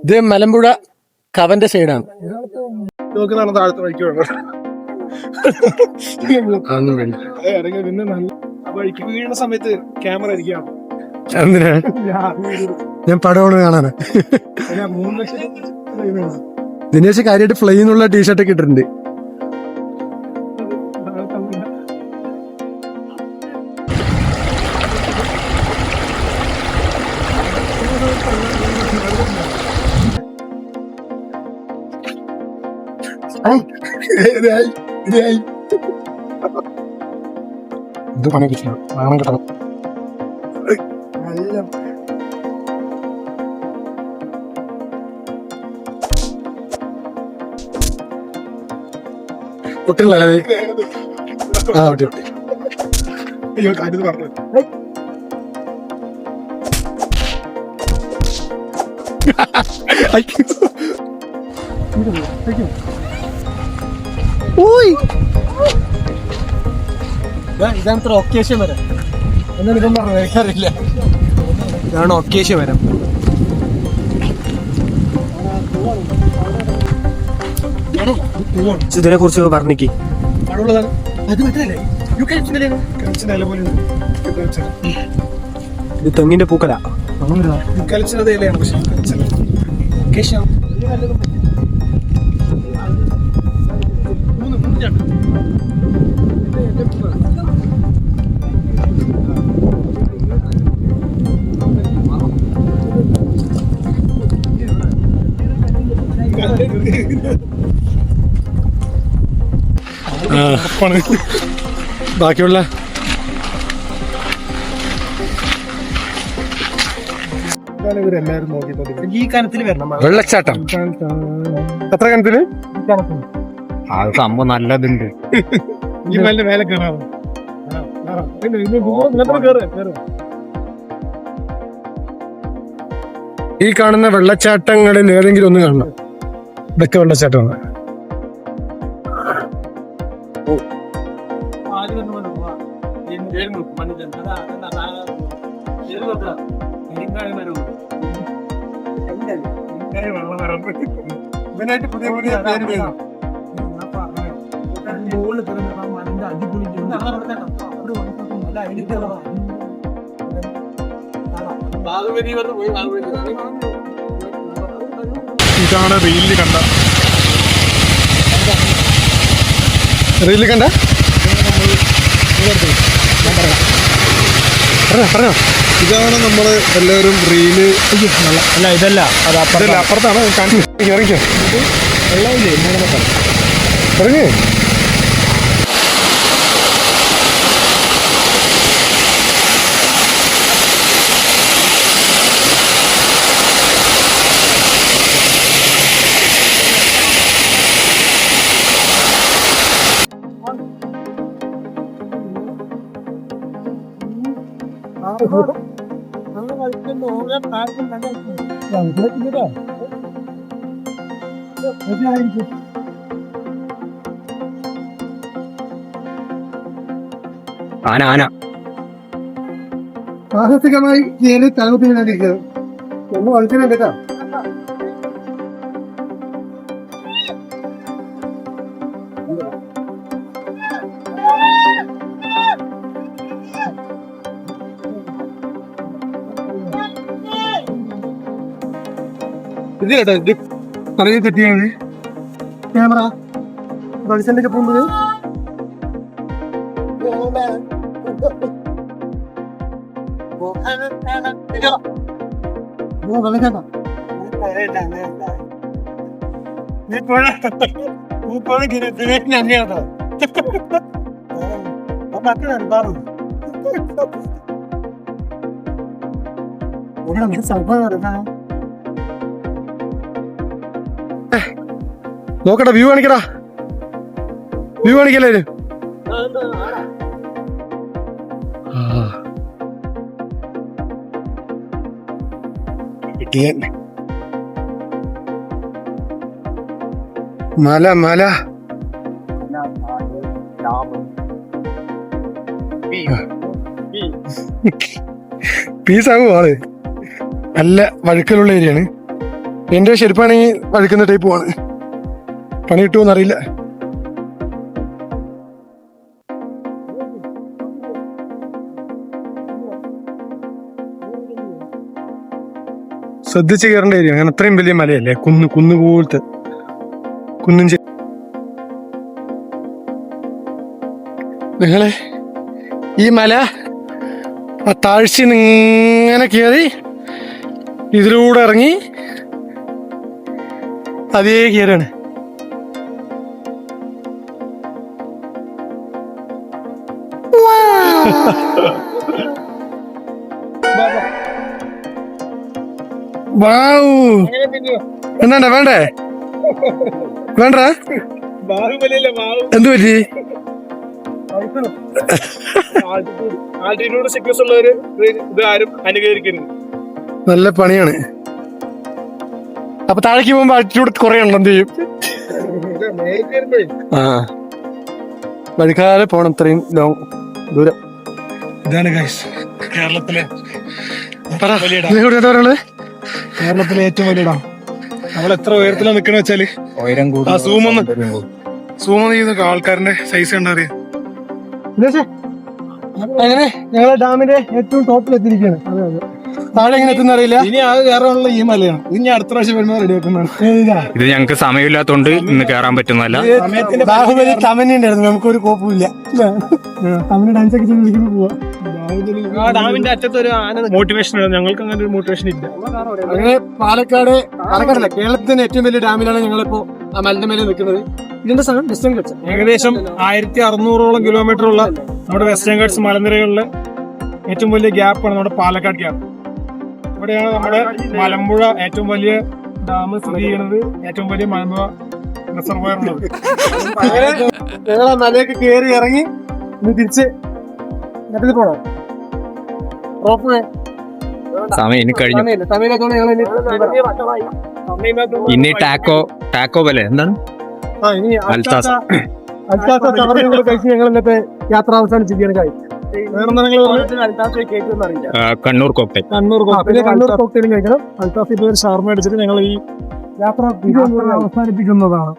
ഇത് മലമ്പുഴ കവന്റെ സൈഡാണ്. താഴത്തെ വഴിക്ക് വഴിക്ക് വീഴുന്ന സമയത്ത് ക്യാമറ ഇരിക്കുകയാണ്. എന്തിനാ? ഞാൻ പടമാണ് കാണാനാ. ദിനേശ് കാര്യമായിട്ട് ഫ്ലൈ എന്നുള്ള ടീഷർട്ട് ഒക്കെ ഇട്ടിട്ടുണ്ട്. ഇത് പണി കിട്ടണം, നാണം കിട്ടണം. കുട്ടികളല്ലേ? ആ ഓക്കെ ഓക്കെ. അയ്യോ കാര്യത്തിൽ പറഞ്ഞു. ഇതാണ് ഒക്കേഷ്യ മരം എന്നാണ് ഇപ്പം പറഞ്ഞത്, എനിക്കറിയില്ല. ഇതാണ് ഒക്കേഷ്യ മരം. ഇതിനെ കുറിച്ച് പറഞ്ഞിക്ക്. ഇത് തെങ്ങിന്റെ പൂക്കല. ബാക്കിയുള്ള ഇവരെല്ലാരും നോക്കിക്കൊണ്ടിരിക്കും. ഈ കനത്തിൽ വരണം വെള്ളച്ചാട്ടം. എത്ര കനത്തില്? അത് സംഭവം നല്ലതുണ്ട്. ഈ മല മേലെ കയറാം. ഈ കാണുന്ന വെള്ളച്ചാട്ടങ്ങളിൽ ഏതെങ്കിലും ഒന്ന് കാണണം. ഇതൊക്കെ വെള്ളച്ചാട്ടമാണ്. ഇവനായിട്ട് പുതിയ പുതിയ പേര് വേണം. ഇതാണ് റീലിൽ കണ്ട പറഞ്ഞോ. ഇതാണ് നമ്മള് എല്ലാവരും റീല്. അല്ല ഇതല്ല, അത് അപ്പുറത്താണ്. ഇറങ്ങിക്കോ. ഇറങ്ങി. ആന സാഹസികമായി ജയിലിൽ തലകുത്തിരിക്കുന്നത് ഒന്ന് കളിക്കണം കേട്ടോ. ഇത് കേട്ടോ, ഇത് പറഞ്ഞ് തെറ്റിയാണ്. ക്യാമറ കളിച്ചതിന്റെ പോകുന്നത് നോക്കട്ടെ, വ്യൂ കാണിക്കടാ. വ്യൂ കാണിക്കല്ലേ? മല പീസാകും ആള്. നല്ല വഴുക്കലുള്ള ഏരിയയാണ്. എന്റെ ശരിപ്പാണെങ്കിൽ വഴുക്കുന്ന ടൈപ്പ് ആണ്. പണി കിട്ടുമോന്ന് അറിയില്ല. ശ്രദ്ധിച്ച് കയറേണ്ട ഏരിയ. അങ്ങനെ അത്രയും വലിയ മലയല്ലേ, കുന്ന് പോലത്തെ കുന്നും. നിങ്ങളെ ഈ മല ആ താഴ്ച ഇങ്ങനെ കയറി ഇതിലൂടെ ഇറങ്ങി അതേ കയറാണ്. എന്നാ വേണ്ടേ വേണ്ട എന്ത് പറ്റി? നല്ല പണിയാണ്. അപ്പൊ താഴേക്ക് പോകുമ്പോ ആൾട്ടിറ്റ്യൂഡ് കുറെ ഉണ്ടോ? എന്ത് ചെയ്യും? ആ വഴിക്കാതെ പോണം ഇത്രയും ലോങ് ദൂരം. ഇതാണ് ഗൈസ് കേരളത്തിലെ കേരളത്തിലെ ഏറ്റവും വലിയ ഡാം. നമ്മൾ എത്ര ഉയരത്തിലാണ് നിക്കണ വെച്ചാല് സൂമ ചെയ്യുന്ന ആൾക്കാരുടെ സൈസ് കണ്ടറിയാം. അങ്ങനെ ഞങ്ങളെ ഡാമിന്റെ ഏറ്റവും ടോപ്പിൽ എത്തിയിരിക്കുകയാണ്. താഴെ എങ്ങനെ എത്തുന്ന അറിയില്ല. ഇനി അത് കയറാനുള്ള ഈ മലയാണ്. ഇനി അടുത്ത പ്രാവശ്യം വരുമ്പോൾ റെഡി ആക്കുന്നതാണ്. ഇത് ഞങ്ങൾക്ക് സമയമില്ലാത്തോണ്ട് ഇന്ന് കയറാൻ പറ്റുന്നല്ല. ബാഹുബലി തമന്നി ഉണ്ടായിരുന്നു, നമുക്കൊരു കോപ്പുമില്ല. തമന് ഡാൻസ് ഒക്കെ ചെയ്ത് വിളിക്കുമ്പോൾ പോവാ. ഡാമിന്റെ അറ്റത്ത് ഒരു മോട്ടിവേഷൻ ആണ്. ഞങ്ങൾക്ക് അങ്ങനെ ഒരു മോട്ടിവേഷൻ ഇല്ല. അങ്ങനെ പാലക്കാടല്ല കേരളത്തിന്റെ ഏറ്റവും വലിയ ഡാമിലാണ് ഞങ്ങളിപ്പോ ആ മലിന്റെ മേലെ നിൽക്കുന്നത്. ഇതിന്റെ സ്ഥലം വെസ്റ്റേൺ ഘട്ട്സ്. ഏകദേശം 1600 കിലോമീറ്റർ ഉള്ള നമ്മുടെ വെസ്റ്റേൺ ഘട്ട്സ് മലനിരകളിലെ ഏറ്റവും വലിയ ഗ്യാപ്പാണ് നമ്മുടെ പാലക്കാട് ഗ്യാപ്പ്. ഇവിടെയാണ് നമ്മുടെ മലമ്പുഴ ഏറ്റവും വലിയ ഡാം സ്ഥിതി ചെയ്യുന്നത്. ഏറ്റവും വലിയ മലമ്പുഴ റിസർവോയർ ഉള്ളത്. ഞങ്ങൾ ആ മലയൊക്കെ കയറി ഇറങ്ങി ഇനി തിരിച്ച് നെറ്റിൽ പോണം. സമയം ഇനി കഴിഞ്ഞു. സമയത്തോടെ ഞങ്ങൾ ഇനി ടാക്കോ പോലെ എന്താണ് അൽത്താസ കഴിച്ച് ഞങ്ങൾ ഇന്നത്തെ യാത്ര അവസാനിച്ചിരിക്കുകയാണ്. കണ്ണൂർ കോക്ടെയിൽ കഴിക്കണം. അൽത്താഫ് ഷാർമ അടിച്ചിട്ട് ഞങ്ങൾ ഈ യാത്ര അവസാനിപ്പിക്കുന്നതാണ്.